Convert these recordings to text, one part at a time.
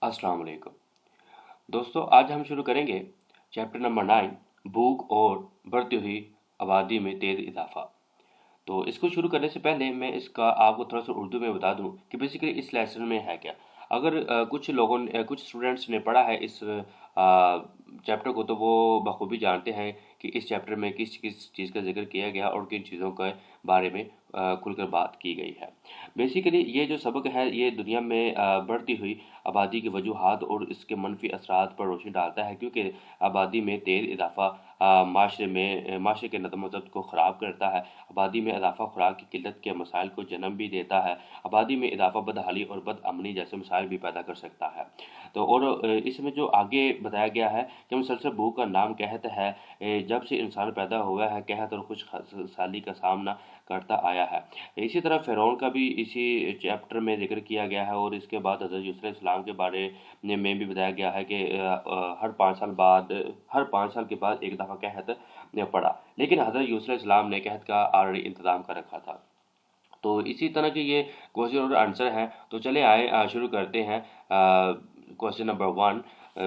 अस्सलाम वालेकुम दोस्तों, आज हम शुरू करेंगे चैप्टर नंबर 9 भूख और बढ़ती हुई आबादी में तेज़ इजाफा। तो इसको शुरू करने से पहले मैं इसका आपको थोड़ा सा उर्दू में बता दूं कि बेसिकली इस लेसन में है क्या। अगर कुछ स्टूडेंट्स ने पढ़ा है इस चैप्टर को तो वो बखूबी जानते हैं कि इस चैप्टर में किस किस चीज़ का जिक्र किया गया और किन चीज़ों के बारे में खुलकर बात की गई है। बेसिकली ये जो सबक है ये दुनिया में बढ़ती हुई आबादी की वजूहात और इसके मनफी असरात पर रोशनी डालता है, क्योंकि आबादी में तेज़ इजाफा माशरे के नज़म व ज़ब्त को ख़राब करता है। आबादी में इजाफा खुराक की किल्लत के मसाइल को जन्म भी देता है। आबादी में इजाफा बदहाली और बदअमनी जैसे मसाइल भी पैदा कर सकता है। तो और इसमें जो आगे बताया गया है कि मुसलसल भूख का नाम कहत है। जब से इंसान पैदा हुआ है कहत और खुशहाली का सामना करता आया है। इसी तरह फ़िरौन का भी इसी चैप्टर में जिक्र किया गया है और इसके बाद हज़रत यूसुफ़ अलैहिस्सलाम के बारे में भी बताया गया है कि हर 5 साल के बाद एक दफ़ा कहत पड़ा, लेकिन हज़रत यूसुफ़ अलैहिस्सलाम ने कहत का ऑलरेडी इंतज़ाम कर रखा था। तो इसी तरह के ये क्वेश्चन और आंसर हैं। तो चले आए शुरू करते हैं। क्वेश्चन नंबर 1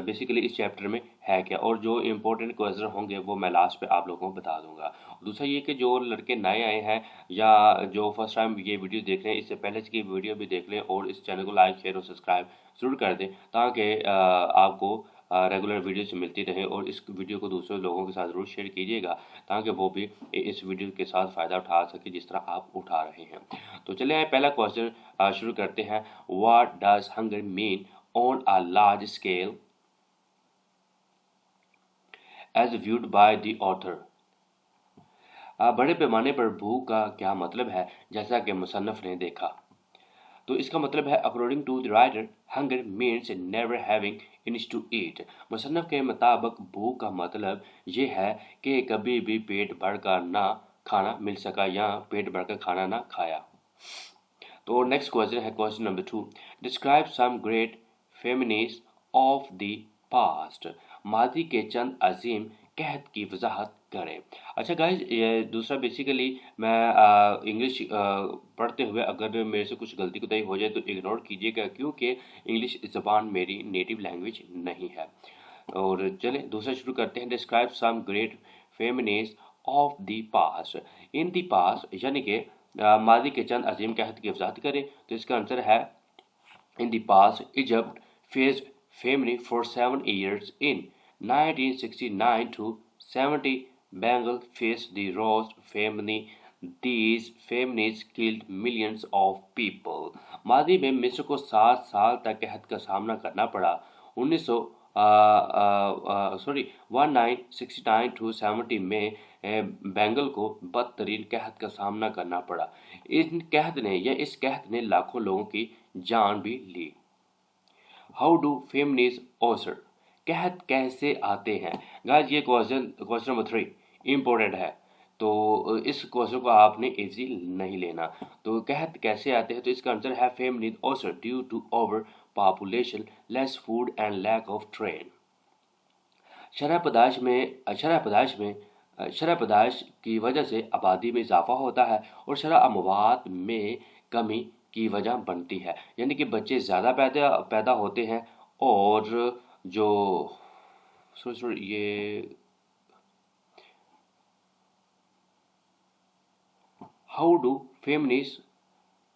बेसिकली इस चैप्टर में है क्या, और जो इम्पोर्टेंट क्वेश्चन होंगे वो मैं लास्ट पे आप लोगों को बता दूंगा। दूसरा ये कि जो लड़के नए आए हैं या जो फर्स्ट टाइम ये वीडियो देख रहे हैं, इससे पहले इसकी वीडियो भी देख लें और इस चैनल को लाइक शेयर और सब्सक्राइब ज़रूर कर दें, ताकि आपको रेगुलर वीडियोस मिलती रहे। और इस वीडियो को दूसरे लोगों के साथ ज़रूर शेयर कीजिएगा, ताकि वो भी इस वीडियो के साथ फ़ायदा उठा सके जिस तरह आप उठा रहे हैं। तो चलिए आए पहला क्वेश्चन शुरू करते हैं। What does hunger mean on a large scale as viewed by the author. बड़े पैमाने पर भूख का क्या मतलब है, जैसा कि मुसन्निफ ने देखा। तो इसका मतलब है according to the writer hunger means never having enough to eat. मुसन्निफ के मुताबिक भूख का मतलब ये है कि कभी भी पेट भर कर ना खाना मिल सका या पेट भर कर खाना ना खाया। तो नेक्स्ट क्वेश्चन है question number 2। Describe some great feminist of the past. मादी के चंद अजीम कहत की वजाहत करें। अच्छा गाइज, ये दूसरा बेसिकली मैं इंग्लिश पढ़ते हुए अगर मेरे से कुछ गलती कोताही हो जाए तो इग्नोर कीजिएगा, क्योंकि इंग्लिश ज़बान मेरी नेटिव लैंग्वेज नहीं है। और चलें दूसरा शुरू करते हैं। Describe some great feminist of the past. In the past यानी कि मादी के चंद अजीम कहत की वजाहत करें। तो इसका आंसर है इन the past Egypt faced famine for 7 years. In 1969 to 70, Bengal faced the worst famine. These famines killed millions of people. मादी में मिस्र को 7 साल तक कहत का सामना करना पड़ा। 1969 टू 70 में बंगाल को बदतरीन कहत का सामना करना पड़ा। इस कहत ने लाखों लोगों की जान भी ली। How do famines occur. कहत कैसे आते हैं। गाइस, ये क्वेश्चन नंबर 3 इम्पोर्टेंट है, तो इस क्वेश्चन को आपने इजी नहीं लेना। तो कहत कैसे आते हैं, तो इसका आंसर है famines occur due to over population, less food and lack of rain. शरह पैदाइश की वजह से आबादी में इजाफा होता है और शरह अमवात में कमी की वजह बनती है, यानी कि बच्चे ज़्यादा पैदा होते हैं। और जो ये हाउ डू फेमिनिस्ट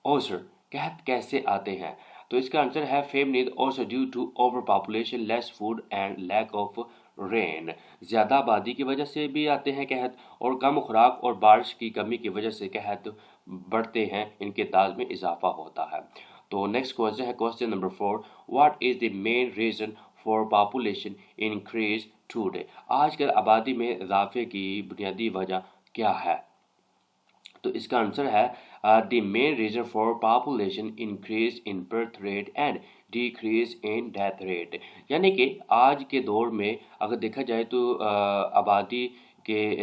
ऑसर कहत कैसे आते हैं, तो इसका आंसर है famines occur due to over population, less food and lack of rain. ज़्यादा आबादी की वजह से भी आते हैं कहत, और कम खुराक और बारिश की कमी की वजह से कहत बढ़ते हैं, इनके ताज में इजाफा होता है। तो नेक्स्ट क्वेश्चन है question number 4। What is the main reason for population increase today. आजकल आबादी में इजाफे की बुनियादी वजह क्या है, तो इसका आंसर है the main reason for population increase in birth rate and decrease in death rate. यानी कि आज के दौर में अगर देखा जाए तो आबादी के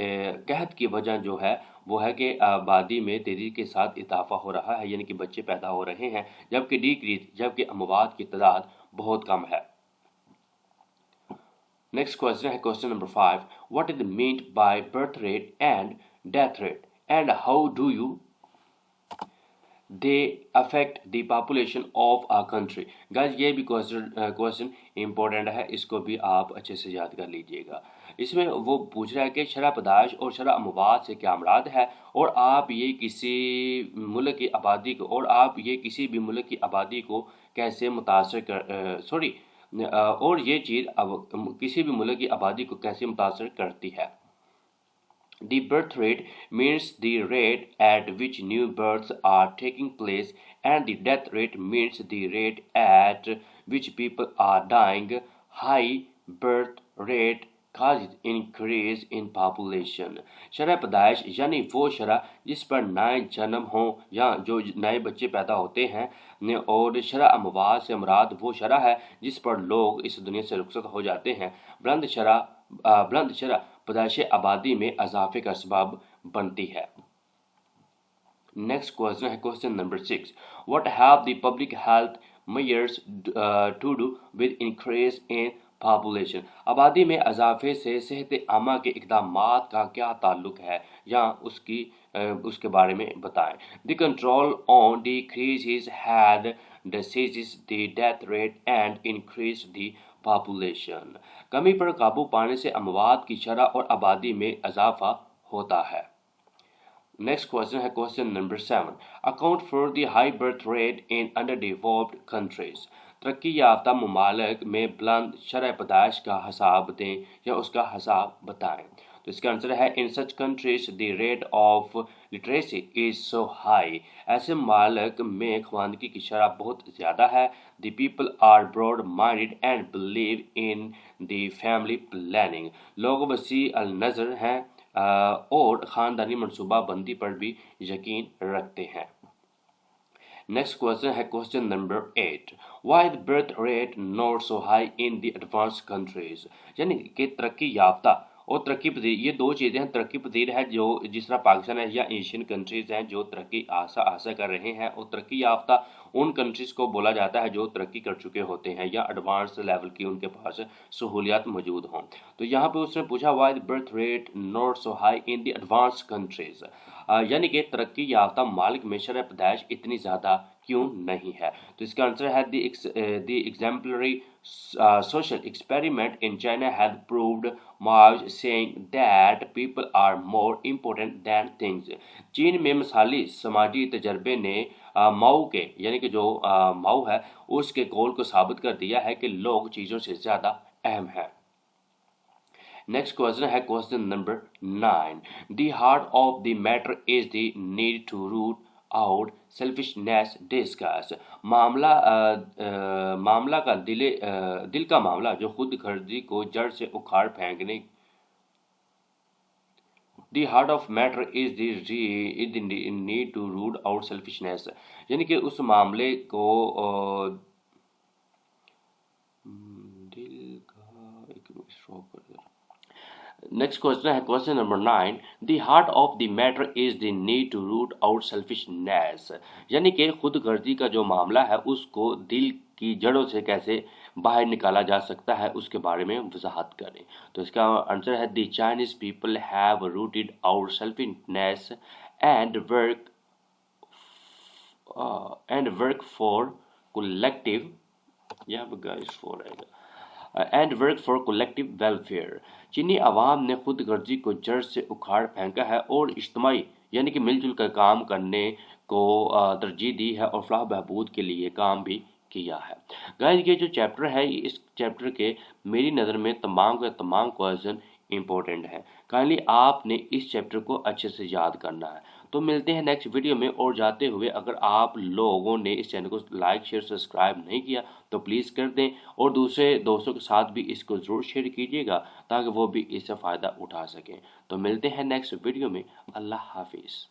कहत की वजह जो है वो है कि आबादी में तेज़ी के साथ इजाफा हो रहा है, यानी कि बच्चे पैदा हो रहे हैं, जबकि अमवात की तादाद बहुत कम है। नेक्स्ट क्वेश्चन है question number 5। What is meant by birth rate and death rate and how do you they affect the population of a country। Guys ये भी क्वेश्चन इंपॉर्टेंट है, इसको भी आप अच्छे से याद कर लीजिएगा। इसमें वो पूछ रहा है कि शरह पैदाइश और शरह अमवात से क्या मुराद है, और आप ये किसी मुल्क की आबादी को कैसे मुतासर और ये चीज़ किसी भी मुल्क की आबादी को कैसे मुतासर करती है। The birth rate means the rate at which new births are taking place, and the death rate means the rate at which people are dying. High birth rate causes increase in population। शरह पैदाइश यानी वो शरह जिस पर नए जन्म हो या जो नए बच्चे पैदा होते हैं, और शरह अमवात से मुराद वो शरह है जिस पर लोग इस दुनिया से रुखसत हो जाते हैं। बुलंद शरह पैदाइश आबादी में इजाफे का सबब बनती है। नेक्स्ट क्वेश्चन है question number 6। What have the public health measures to do with increase in population. आबादी में इजाफे से सेहत आमा के इक़दामात का क्या ताल्लुक है, या उसके बारे में बताएं। The control on decreases had diseases the death rate and increase the population. कमी पर काबू पाने से अमवात की शरह और आबादी में इजाफा होता है। नेक्स्ट क्वेश्चन है question number 7। Account for the high birth rate in under developed countries. तरक्की याफ्ता ममालिक में बुलंद शरह पैदाइश का हिसाब दें या उसका हिसाब बताएं। तो इसका आंसर है in such countries the rate of literacy is so high. ऐसे ममालिक में ख्वानगी की शरह बहुत ज़्यादा है। The people are broad minded and believe in the family planning. लोग वसी अल नज़र हैं और ख़ानदानी मनसूबा बंदी पर भी यकीन रखते हैं। नेक्स्ट क्वेश्चन है question number 8। Why the birth rate not so high in the advance countries. यानी कि तरक्की याफ्ता और तरक्की पजीर ये दो चीज़ें हैं। तरक्की पजीर है जो जिस तरह पाकिस्तान है या एशियन कंट्रीज़ हैं जो तरक्की हासिल कर रहे हैं, और तरक्की याफ्ता उन कंट्रीज़ को बोला जाता है जो तरक्की कर चुके होते हैं या एडवांस लेवल की उनके पास सहूलियात मौजूद हों। तो यहाँ पे उसने पूछा why the birth rate not so high in the advance countries, यानी कि तरक्की याफ्ता ममालिक में शरह पैदाइश इतनी ज़्यादा क्यों नहीं है। तो इसका आंसर है the exemplary social experiment in China has proved much, saying that people are more important than things। चीन में मिसाली समाजी तजर्बे ने माओ के यानी कि जो माओ है उसके कौल को साबित कर दिया है कि लोग चीज़ों से ज़्यादा अहम है। नेक्स्ट क्वेश्चन है question number 9। The heart of the matter is the need to root out selfishness discuss. मामला का दिल का मामला जो खुद गर्जी को जड़ से उखाड़ फेंकने। The heart of matter is the need to root out selfishness, यानी कि उस मामले को दिल का नेक्स्ट क्वेश्चन है question number 9। The heart of the matter is the need to root out selfishness, यानी कि खुद गर्जी का जो मामला है उसको दिल की जड़ों से कैसे बाहर निकाला जा सकता है उसके बारे में वजाहत करें। तो इसका आंसर है the Chinese people have rooted out selfishness and work for collective and work for collective welfare. चीनी अवाम ने खुद गर्जी को जड़ से उखाड़ फेंका है और इज्तिमाई यानी कि मिलजुल कर काम करने को तरजीह दी है और फलाह बहबूद के लिए काम भी किया है। गाइस ये जो चैप्टर है इस चैप्टर के मेरी नज़र में तमाम के तमाम क्वेश्चन इंपॉर्टेंट हैं। काइंडली आपने इस चैप्टर को अच्छे से याद करना है। तो मिलते हैं नेक्स्ट वीडियो में, और जाते हुए अगर आप लोगों ने इस चैनल को लाइक शेयर सब्सक्राइब नहीं किया तो प्लीज़ कर दें, और दूसरे दोस्तों के साथ भी इसको ज़रूर शेयर कीजिएगा ताकि वो भी इससे फ़ायदा उठा सकें। तो मिलते हैं नेक्स्ट वीडियो में। अल्लाह हाफिज़।